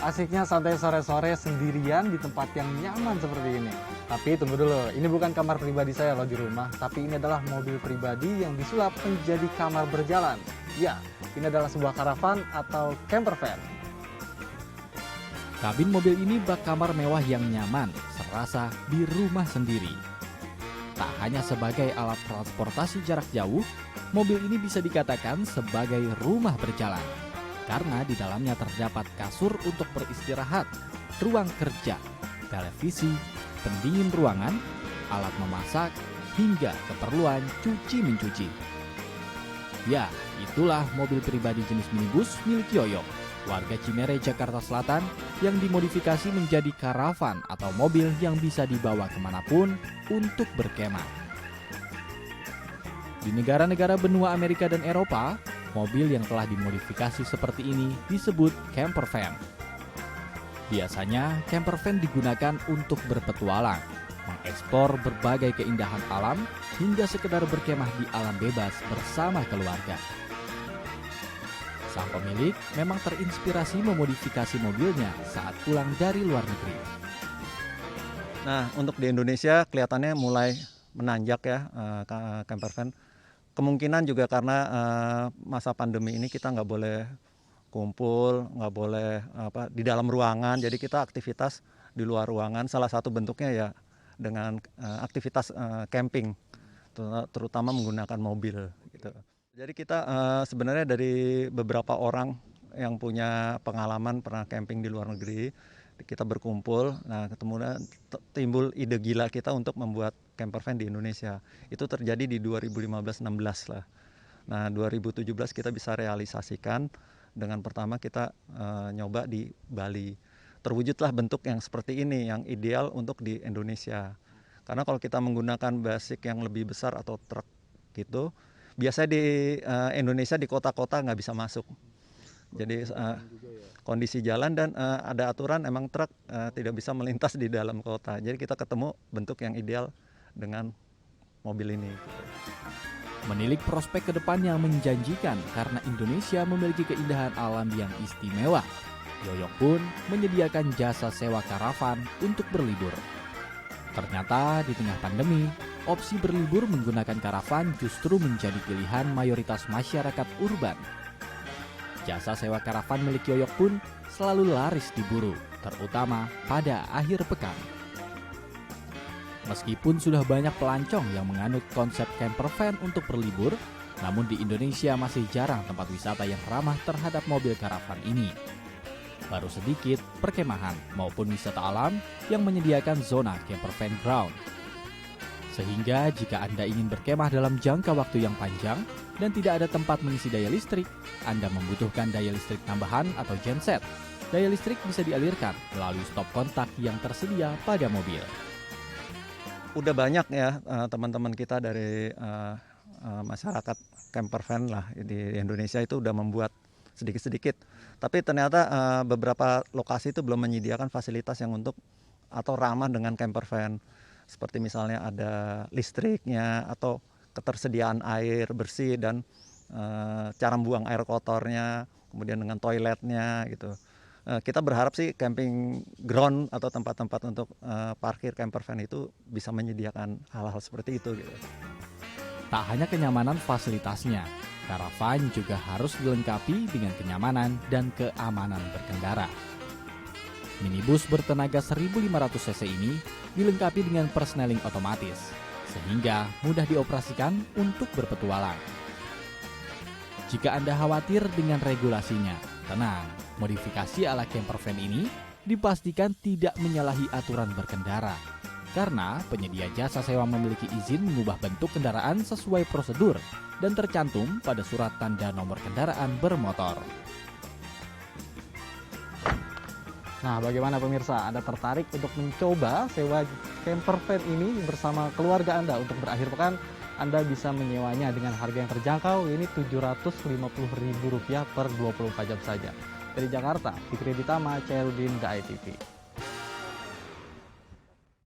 asiknya santai sore-sore sendirian di tempat yang nyaman seperti ini. Tapi tunggu dulu, ini bukan kamar pribadi saya loh di rumah, tapi ini adalah mobil pribadi yang disulap menjadi kamar berjalan. Ya, ini adalah sebuah karavan atau camper van. Kabin mobil ini bak kamar mewah yang nyaman, serasa di rumah sendiri. Tak hanya sebagai alat transportasi jarak jauh, mobil ini bisa dikatakan sebagai rumah berjalan. Karena di dalamnya terdapat kasur untuk beristirahat, ruang kerja, televisi, pendingin ruangan, alat memasak, hingga keperluan cuci-mencuci. Ya, itulah mobil pribadi jenis minibus milik Yoyok, warga Cinere, Jakarta Selatan, yang dimodifikasi menjadi karavan atau mobil yang bisa dibawa kemanapun untuk berkemah. Di negara-negara benua Amerika dan Eropa, mobil yang telah dimodifikasi seperti ini disebut camper van. Biasanya, camper van digunakan untuk berpetualang, mengeksplor berbagai keindahan alam, hingga sekedar berkemah di alam bebas bersama keluarga. Sang pemilik memang terinspirasi memodifikasi mobilnya saat pulang dari luar negeri. Nah, untuk di Indonesia kelihatannya mulai menanjak ya camper van. Kemungkinan juga karena masa pandemi ini kita nggak boleh kumpul, nggak boleh di dalam ruangan. Jadi kita aktivitas di luar ruangan. Salah satu bentuknya ya dengan aktivitas camping, terutama menggunakan mobil. Gitu. Jadi kita sebenarnya dari beberapa orang yang punya pengalaman pernah camping di luar negeri, kita berkumpul, nah kemudian timbul ide gila kita untuk membuat camper van di Indonesia. Itu terjadi di 2015-16 lah. Nah 2017 kita bisa realisasikan dengan pertama kita nyoba di Bali. Terwujudlah bentuk yang seperti ini, yang ideal untuk di Indonesia. Karena kalau kita menggunakan basic yang lebih besar atau truk gitu, biasanya di Indonesia di kota-kota nggak bisa masuk. Jadi kondisi jalan dan ada aturan emang truk tidak bisa melintas di dalam kota. Jadi kita ketemu bentuk yang ideal dengan mobil ini. Menilik prospek ke depan yang menjanjikan karena Indonesia memiliki keindahan alam yang istimewa. Yoyok pun menyediakan jasa sewa karavan untuk berlibur. Ternyata di tengah pandemi, opsi berlibur menggunakan karavan justru menjadi pilihan mayoritas masyarakat urban. Jasa sewa karavan milik Yoyok pun selalu laris diburu, terutama pada akhir pekan. Meskipun sudah banyak pelancong yang menganut konsep camper van untuk berlibur, namun di Indonesia masih jarang tempat wisata yang ramah terhadap mobil karavan ini. Baru sedikit perkemahan maupun wisata alam yang menyediakan zona camper van ground. Sehingga jika Anda ingin berkemah dalam jangka waktu yang panjang dan tidak ada tempat mengisi daya listrik, Anda membutuhkan daya listrik tambahan atau genset. Daya listrik bisa dialirkan melalui stop kontak yang tersedia pada mobil. Udah banyak ya teman-teman kita dari masyarakat camper van lah di Indonesia itu udah membuat sedikit-sedikit. Tapi ternyata beberapa lokasi itu belum menyediakan fasilitas yang untuk atau ramah dengan camper van. Seperti misalnya ada listriknya atau ketersediaan air bersih dan cara buang air kotornya, kemudian dengan toiletnya gitu. Kita berharap sih camping ground atau tempat-tempat untuk parkir camper van itu bisa menyediakan hal-hal seperti itu gitu. Tak hanya kenyamanan fasilitasnya, karavan juga harus dilengkapi dengan kenyamanan dan keamanan berkendara. Minibus bertenaga 1.500 cc ini dilengkapi dengan persneling otomatis, sehingga mudah dioperasikan untuk berpetualang. Jika Anda khawatir dengan regulasinya, tenang, modifikasi ala camper van ini dipastikan tidak menyalahi aturan berkendara. Karena penyedia jasa sewa memiliki izin mengubah bentuk kendaraan sesuai prosedur dan tercantum pada surat tanda nomor kendaraan bermotor. Nah, bagaimana pemirsa? Anda tertarik untuk mencoba sewa camper van ini bersama keluarga Anda untuk berakhir pekan? Anda bisa menyewanya dengan harga yang terjangkau, ini Rp750.000 per 24 jam saja. Dari Jakarta, Fikri Ditama, Chairudin, The ITV.